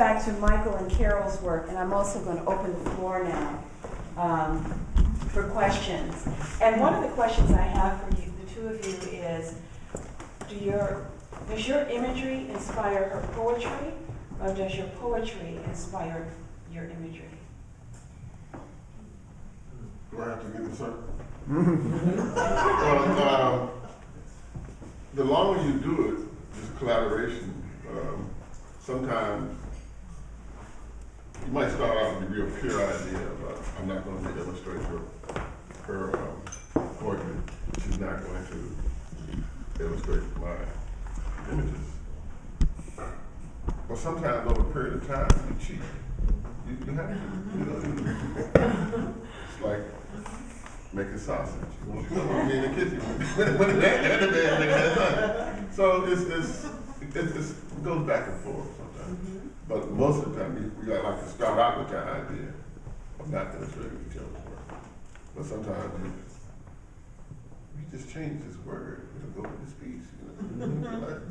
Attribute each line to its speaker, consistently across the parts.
Speaker 1: back to Michael and Carol's work, and I'm also going to open the floor now for questions. And one of the questions I have for you, the two of you, is does your imagery inspire her poetry, or does your poetry inspire your imagery?
Speaker 2: Do I have to get the circle? Well, the longer you do it, this collaboration, sometimes you might start out with a real pure idea of, I'm not going to illustrate her poetry. She's not going to illustrate my images. But sometimes over a period of time, you cheat. You have to, you know. It's like making sausage. You want to be in the kitchen. So it goes back and forth sometimes. But most of the time, we like to start out with the idea of not illustrating each other's work. But sometimes you just change this word, it'll go with this piece. You know? Like,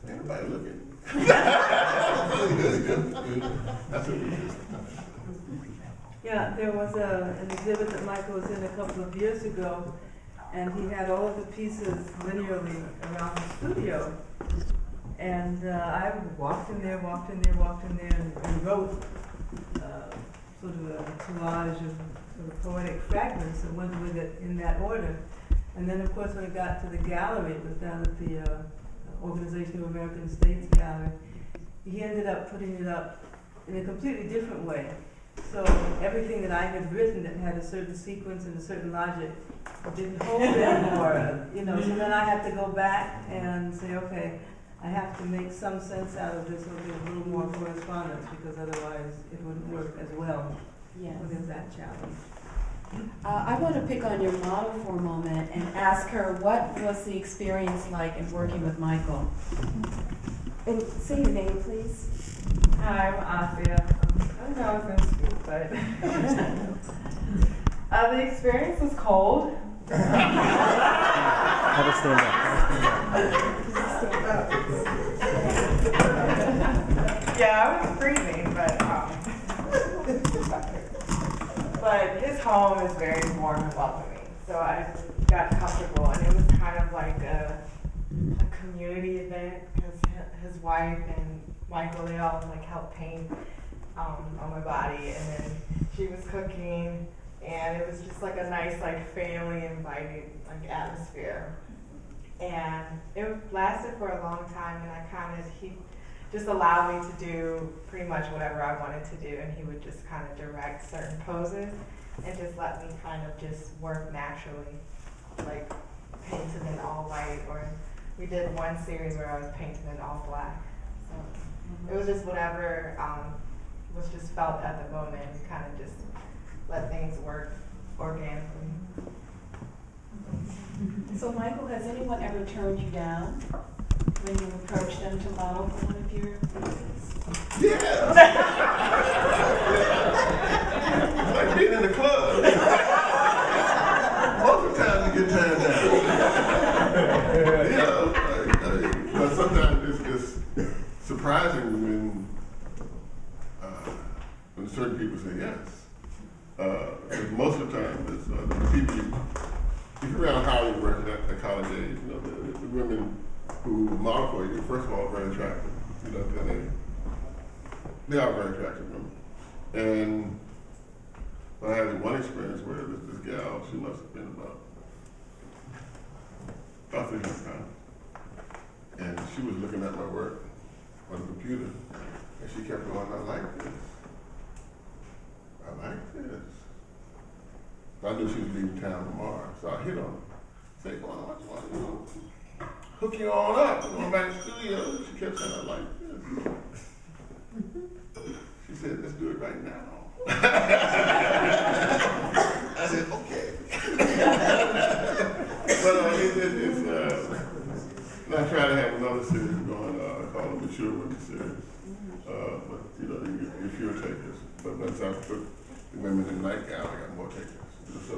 Speaker 2: anybody looking? That's what we do.
Speaker 3: Yeah, there was an exhibit that Michael was in a couple of years ago, and he had all of the pieces linearly around the studio. And I walked in there, and wrote sort of a collage of sort of poetic fragments and went with it in that order. And then, of course, when it got to the gallery, it was down at the Organization of American States Gallery, he ended up putting it up in a completely different way. So everything that I had written that had a certain sequence and a certain logic didn't hold anymore, you know. So then I had to go back and say, okay, I have to make some sense out of this, or get a little more correspondence, because otherwise it wouldn't work as well.
Speaker 1: Yes.
Speaker 3: So there's that challenge.
Speaker 1: I want to pick on your model for a moment and ask her what was the experience like in working with Michael. And say your name, please.
Speaker 4: Hi, I'm Asia. I don't know I was going to speak, but the experience was cold.
Speaker 5: How to stand up.
Speaker 4: Yeah, I was freezing, but his home is very warm and welcoming. So I got comfortable, and it was kind of like a community event, because his wife and Michael, they all like helped paint on my body, and then she was cooking, and it was just like a nice like family inviting like atmosphere. And it lasted for a long time, and he just allowed me to do pretty much whatever I wanted to do, and he would just kind of direct certain poses and just let me kind of just work naturally, like painted in all white, or we did one series where I was painted in all black. So it was just whatever was just felt at the moment, and kind of just let things work organically.
Speaker 1: So Michael, has anyone ever turned you down when you approached them to model for one of your pieces?
Speaker 2: Yeah! It's like being in the club. Most of the time you get turned down. You know, but sometimes it's surprising when certain people say yes. Because most of the time, it's the people, if you're around Hollywood working at the college age, you know, the women who model for you, first of all, very attractive. You know, they are very attractive women. And I had one experience where this gal, she must have been about 300 pounds. And she was looking at my work on the computer, and she kept going, I like this. I like this. I knew she was leaving town tomorrow, so I hit on her. Say, go on, what you want to do? Hook you on up, going back to the studio. She kept saying, I like this. She said, let's do it right now. I said, okay. But I try to have another series going called the Mature Women Series. But, you know, your fewer takers. But once I put the women in the night gown, I got more takers. So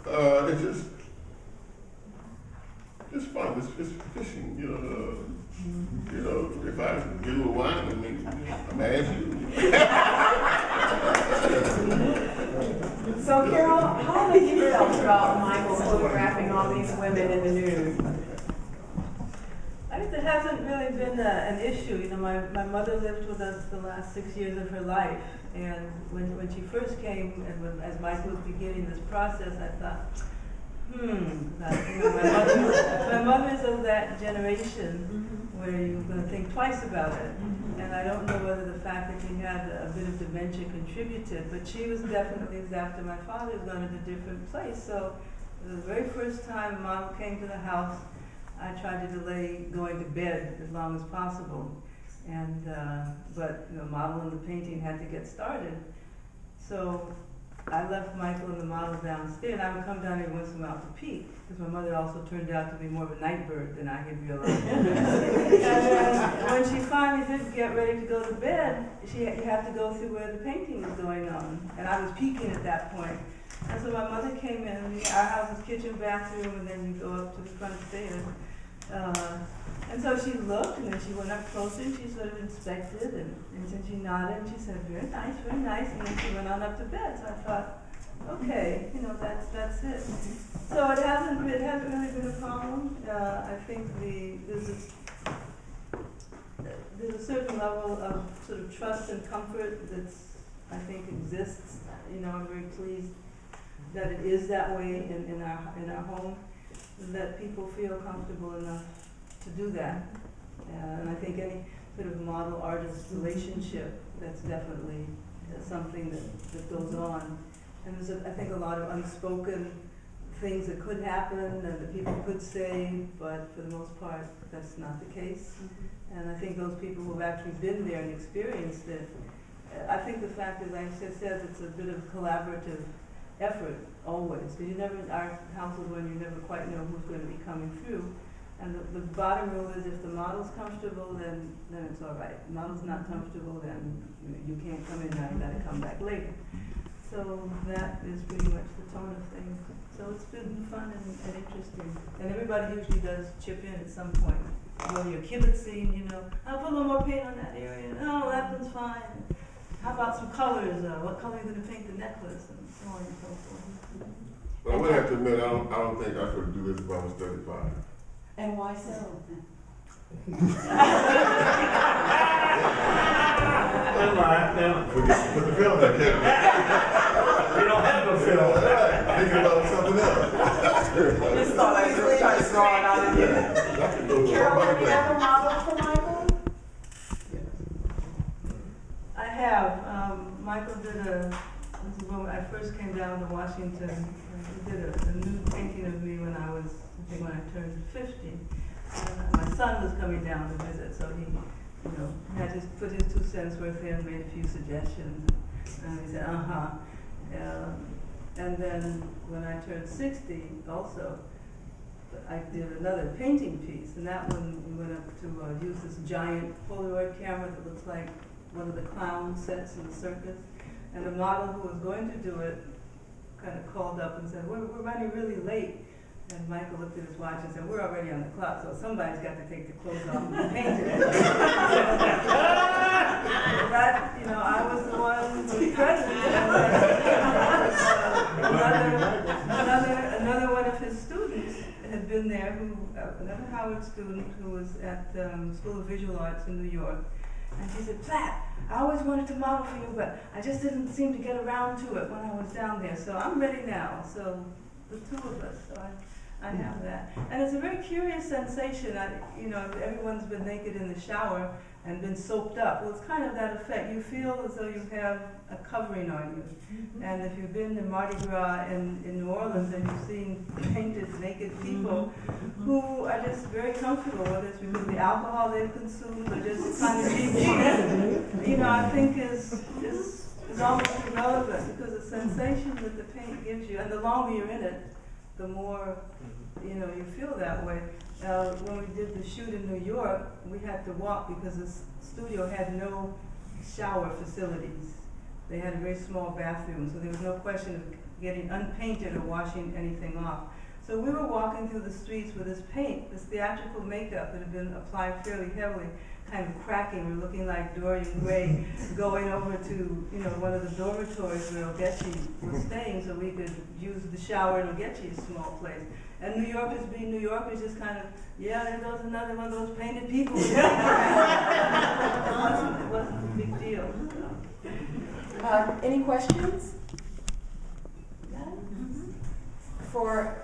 Speaker 2: it's just fun. It's fishing, you know. If I get a little wine in me, As you.
Speaker 1: So Carol, how have you felt about Michael photographing all these women in the nude?
Speaker 3: I think there hasn't really been an issue. You know, my mother lived with us the last 6 years of her life, and when she first came, and as Michael was beginning this process, I thought, my mother's of that generation where you're going to think twice about it. And I don't know whether the fact that he had a bit of dementia contributed, but she was definitely, after my father had gone in a different place. So the very first time Mom came to the house, I tried to delay going to bed as long as possible. And, but the model and the painting had to get started. So I left Michael and the model downstairs, and I would come down every once in a while to peek, because my mother also turned out to be more of a night bird than I had realized. And then when she finally did get ready to go to bed, you had to go through where the painting was going on, and I was peeking at that point. And so my mother came in, our house is kitchen, bathroom, and then you go up to the front stairs. And so she looked, and then she went up closer, and she sort of inspected, and then she nodded, and she said, very nice, and then she went on up to bed. So I thought, okay, you know, that's it. So it hasn't really been a problem. I think there's a certain level of sort of trust and comfort I think exists. You know, I'm very pleased that it is that way in our home, that people feel comfortable enough to do that. And I think any sort of model-artist relationship, that's definitely something that goes on. And there's, I think, a lot of unspoken things that could happen and that people could say, but for the most part, that's not the case. And I think those people who have actually been there and experienced it, I think the fact is, like I said, it's a bit of collaborative effort always. Because our house is one you never quite know who's going to be coming through. And the bottom rule is if the model's comfortable, then it's all right. If the model's not comfortable, then you can't come in now, you gotta come back later. So that is pretty much the tone of things. So it's been fun and interesting. And everybody usually does chip in at some point. Well, you're kibitzing, you know, I'll put a little more paint on that area. Oh, that one's fine. How about some colors? What color are you gonna paint the necklace? And so on and so forth.
Speaker 2: But I would have to admit, I don't think I could do this if I was 35.
Speaker 1: And why so?
Speaker 2: Put the film back in.
Speaker 5: We don't have no film.
Speaker 2: Thinking about something else.
Speaker 4: Just thought I was really trying to draw it out of you.
Speaker 1: Carol, have you ever modeled for Michael?
Speaker 3: I have. Michael did when I first came down to Washington, he did a nude painting of me when I turned 50. My son was coming down to visit, so he, had to put his 2 cents worth in, made a few suggestions, and he said, and then when I turned 60, also, I did another painting piece, and that one we went up to use this giant Polaroid camera that looks like one of the clown sets in the circus, and the model who was going to do it kind of called up and said, we're running really late. And Michael looked at his watch and said, we're already on the clock, so somebody's got to take the clothes off and paint it. That, I was the one who was present. Another one of his students had been there, another Howard student who was at School of Visual Arts in New York. And she said, Platt, I always wanted to model for you, but I just didn't seem to get around to it when I was down there. So I'm ready now. So the 2 of us. So I have that. And it's a very curious sensation. Everyone's been naked in the shower and been soaped up. Well, it's kind of that effect. You feel as though you have a covering on you. And if you've been to Mardi Gras in New Orleans and you've seen painted naked people who are just very comfortable, whether it's because of the alcohol they've consumed or just kind of deep, I think is almost irrelevant, because the sensation that the paint gives you, and the longer you're in it, the more you feel that way. When we did the shoot in New York, we had to walk because the studio had no shower facilities. They had a very small bathroom, so there was no question of getting unpainted or washing anything off. So we were walking through the streets with this paint, this theatrical makeup that had been applied fairly heavily, kind of cracking. We're looking like Dorian Gray, going over to one of the dormitories where Ogechi was staying, so we could use the shower in Ogechi's small place. And New Yorkers, being New Yorkers, just kind of, yeah, there goes another one of those painted people. It wasn't a big deal. So.
Speaker 1: Any questions? None? For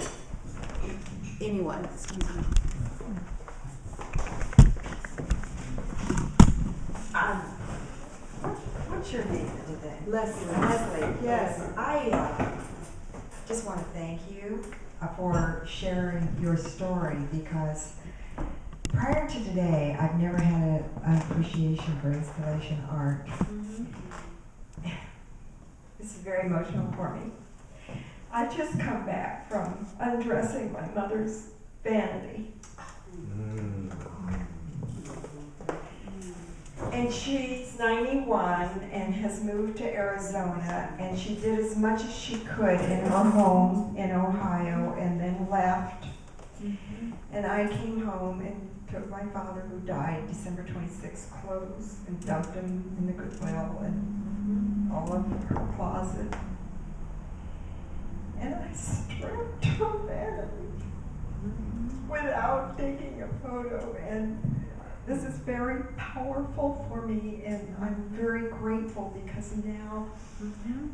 Speaker 1: anyone, excuse me.
Speaker 6: What's your name today?
Speaker 1: Leslie.
Speaker 6: Leslie, yes. I just want to thank you for sharing your story, because prior to today, I've never had an appreciation for installation art. This is very emotional for me. I just come back from undressing my mother's vanity. And she's 91 and has moved to Arizona, and she did as much as she could in her home in Ohio and then left. And I came home and took my father, who died December 26th, clothes and dumped them in the Goodwill and all of her closet. And I stripped her vanity without taking a photo, and this is very powerful for me, and I'm very grateful because now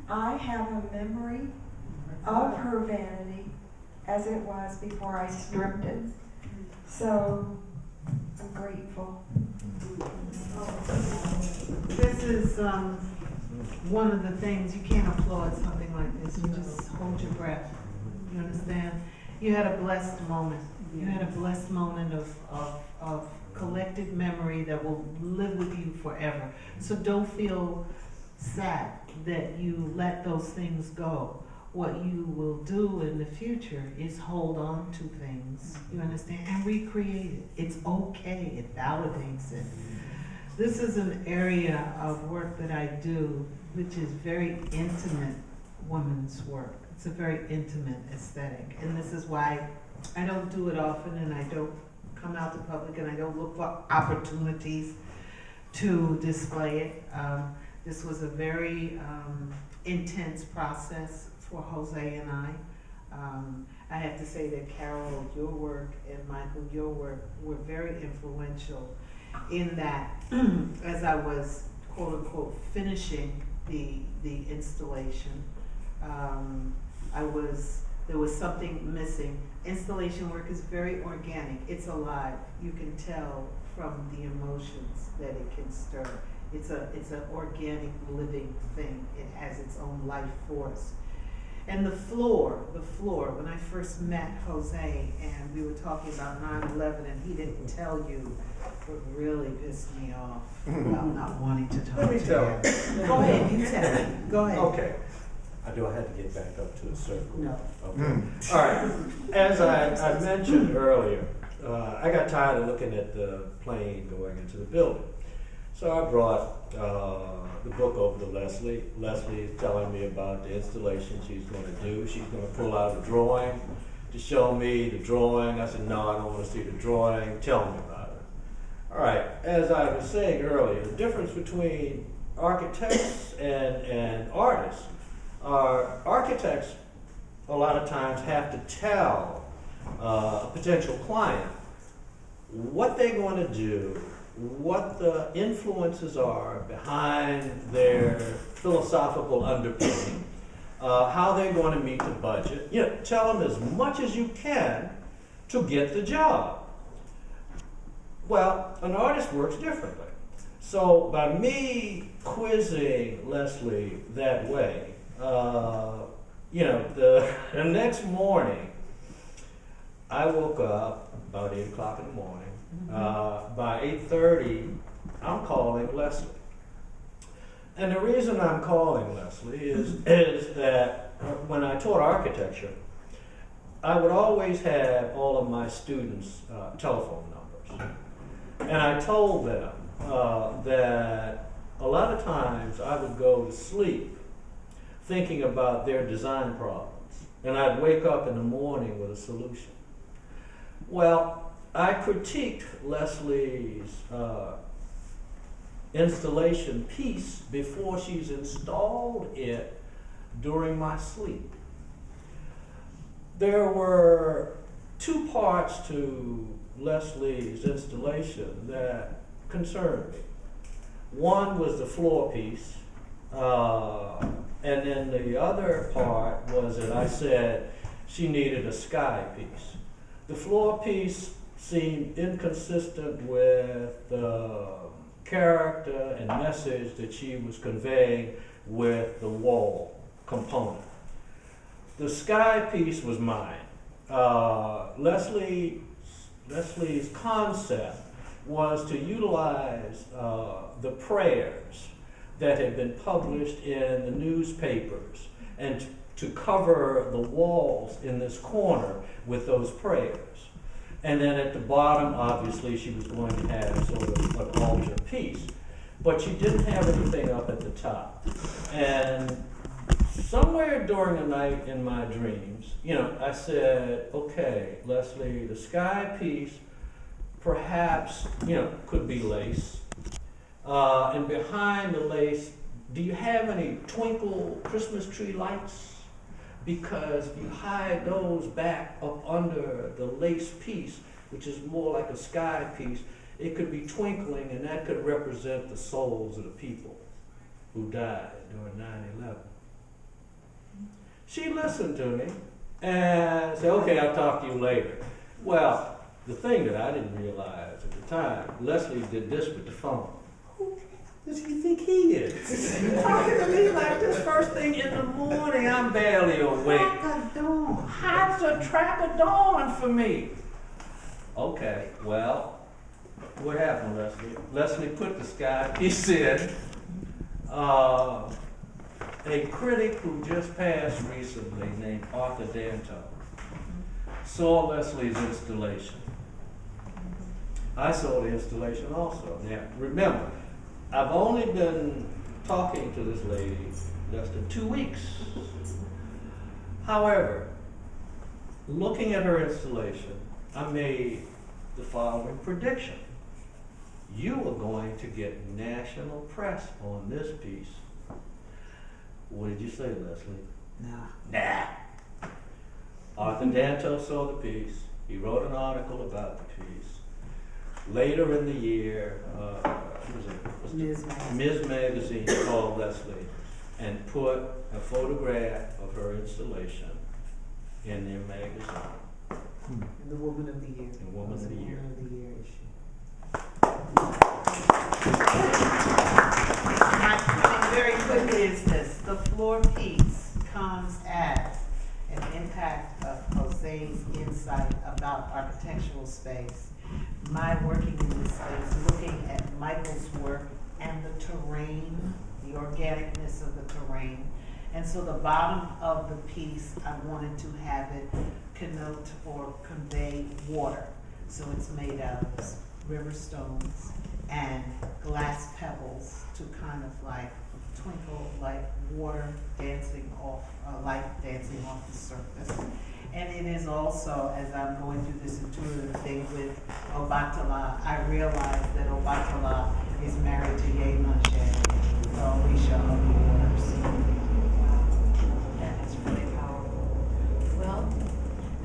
Speaker 6: I have a memory of her vanity as it was before I stripped it. So I'm grateful.
Speaker 7: This is one of the things, you can't applaud something like this. You just hold your breath. You understand? You had a blessed moment. You had a blessed moment of collected memory that will live with you forever. So don't feel sad that you let those things go. What you will do in the future is hold on to things, you understand, and recreate it. It's okay, it validates it. This is an area of work that I do, which is very intimate women's work. It's a very intimate aesthetic, and this is why I don't do it often, and I don't come out to public, and I don't look for opportunities to display it. This was a very intense process for Jose and I. I have to say that Carol, your work, and Michael, your work, were very influential in that as I was, quote unquote, finishing the installation, there was something missing. Installation work is very organic. It's alive. You can tell from the emotions that it can stir. It's an organic, living thing. It has its own life force. And the floor, when I first met Jose and we were talking about 9/11 and he didn't tell you what really pissed me off about not wanting to talk
Speaker 5: Let me
Speaker 7: to
Speaker 5: tell
Speaker 7: you.
Speaker 5: you.
Speaker 7: Go ahead, you tell me. Go ahead.
Speaker 5: Okay. Do I have to get back up to a circle?
Speaker 7: No.
Speaker 5: Okay. All right. As I mentioned earlier, I got tired of looking at the plane going into the building. So I brought the book over to Leslie. Leslie is telling me about the installation she's going to do. She's going to pull out a drawing to show me the drawing. I said, no, I don't want to see the drawing. Tell me about it. All right. As I was saying earlier, the difference between architects and artists are architects a lot of times have to tell a potential client what they're going to do, what the influences are behind their philosophical underpinning, how they're going to meet the budget. You know, tell them as much as you can to get the job. Well, an artist works differently. So by me quizzing Leslie that way, the next morning, I woke up about 8 o'clock in the morning. By 8:30, I'm calling Leslie. And the reason I'm calling Leslie is that when I taught architecture, I would always have all of my students' telephone numbers. And I told them that a lot of times I would go to sleep thinking about their design problems. and I'd wake up in the morning with a solution. Well, I critiqued Leslie's installation piece before she's installed it during my sleep. There were two parts to Leslie's installation that concerned me. One was the floor piece, and then the other part was that I said she needed a sky piece. The floor piece seemed inconsistent with the character and message that she was conveying with the wall component. The sky piece was mine. Leslie's concept was to utilize the prayers that had been published in the newspapers and to cover the walls in this corner with those prayers. And then at the bottom, obviously, she was going to have sort of an altar piece. But she didn't have anything up at the top. And somewhere during the night in my dreams, I said, okay, Leslie, the sky piece perhaps, could be lace. And behind the lace, do you have any twinkle Christmas tree lights? Because if you hide those back up under the lace piece, which is more like a sky piece, it could be twinkling, and that could represent the souls of the people who died during 9/11. She listened to me and said, okay, I'll talk to you later. Well, the thing that I didn't realize at the time, Leslie did this with the phone. Who does he think he is? Talking to me like this first thing in the morning, I'm barely awake. Crack of dawn. How's a crack of dawn for me? Okay, well, what happened, Leslie? Leslie put the sky piece in. A critic who just passed recently named Arthur Danto saw Leslie's installation. I saw the installation also. Now, remember, I've only been talking to this lady less than 2 weeks. However, looking at her installation, I made the following prediction. You are going to get national press on this piece. What did you say, Leslie? Nah. Arthur Danto saw the piece. He wrote an article about the piece. Later in the year, Ms. Magazine called Leslie and put a photograph of her installation in their magazine.
Speaker 8: The Woman of the Year.
Speaker 5: The Woman of the Year.
Speaker 8: Woman of the Year issue. My point very quickly is this. The floor piece comes as an impact of Jose's insight about architectural space. My working in this space, looking at Michael's work and the terrain, the organicness of the terrain. And so the bottom of the piece, I wanted to have it connote or convey water. So it's made out of river stones and glass pebbles to kind of like twinkle like water dancing off, light dancing off the surface. And it is also, as I'm going through this intuitive thing with Obatala, I realized that Obatala is married to Yemanshe, the Orisha of the waters.
Speaker 1: That is really powerful. Well,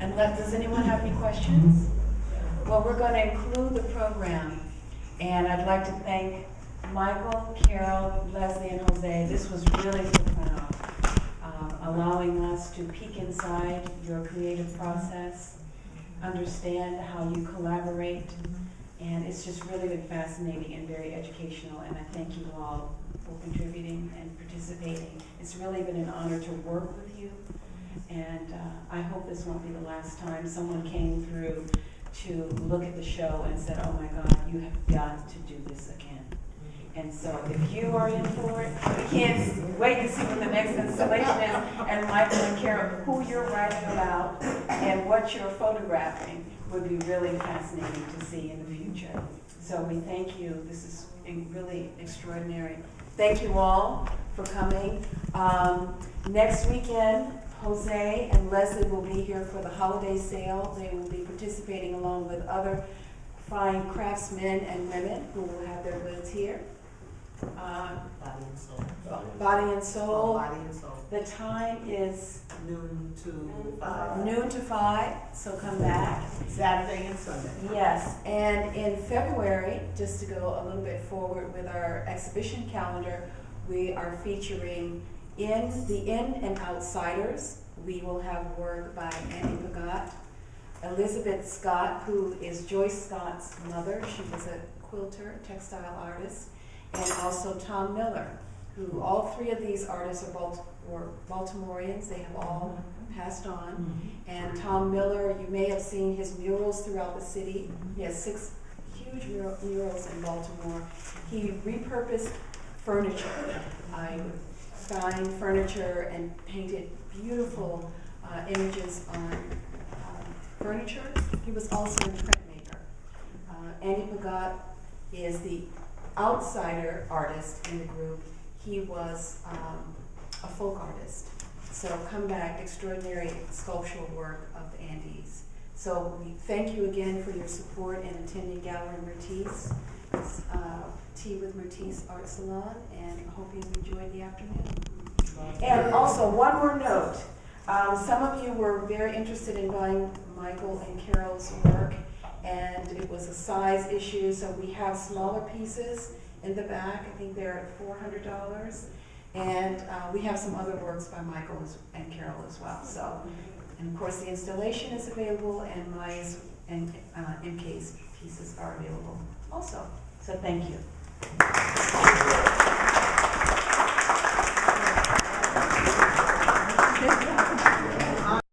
Speaker 1: and does anyone have any questions? Well, we're going to include the program, and I'd like to thank Michael, Carol, Leslie, and Jose. This was really profound, allowing us to peek inside your creative process, understand how you collaborate, and it's just really been fascinating and very educational, and I thank you all for contributing and participating. It's really been an honor to work with you, and I hope this won't be the last time someone came through to look at the show and said, oh my God, you have got to do this again. And so if you are in for it, we can't wait to see what the next installation is, and Michael and Carol, who you're writing about and what you're photographing would be really fascinating to see in the future. So we thank you. This is really extraordinary. Thank you all for coming. Next weekend, Jose and Leslie will be here for the holiday sale. They will be participating along with other fine craftsmen and women who will have their goods here.
Speaker 8: Body and soul.
Speaker 1: Body and Soul.
Speaker 8: Body and soul.
Speaker 1: The time is
Speaker 8: Noon to 5.
Speaker 1: noon to 5, so come back.
Speaker 8: Saturday and Sunday.
Speaker 1: Yes, and in February, just to go a little bit forward with our exhibition calendar, we are featuring in the In and Outsiders. We will have work by Annie Pagat, Elizabeth Scott, who is Joyce Scott's mother. She was a quilter, textile artist, and also Tom Miller, who all three of these artists were Baltimoreans. They have all passed on. And Tom Miller, you may have seen his murals throughout the city. He has 6 huge murals in Baltimore. He repurposed furniture, fine furniture, and painted beautiful images on furniture. He was also a printmaker. Andy Pagat is the outsider artist in the group. He was a folk artist. So come back, extraordinary sculptural work of the Andes. So we thank you again for your support in attending Galerie Myrtis. It's Tea with Myrtis Art Salon, and I hope you enjoyed the afternoon. And also, one more note. Some of you were very interested in buying Michael and Carol's work, and it was a size issue, so we have smaller pieces in the back. I think they're at $400. And we have some other works by Michael and Carol as well. So, and of course the installation is available, and Maya's and MK's pieces are available also. So thank you.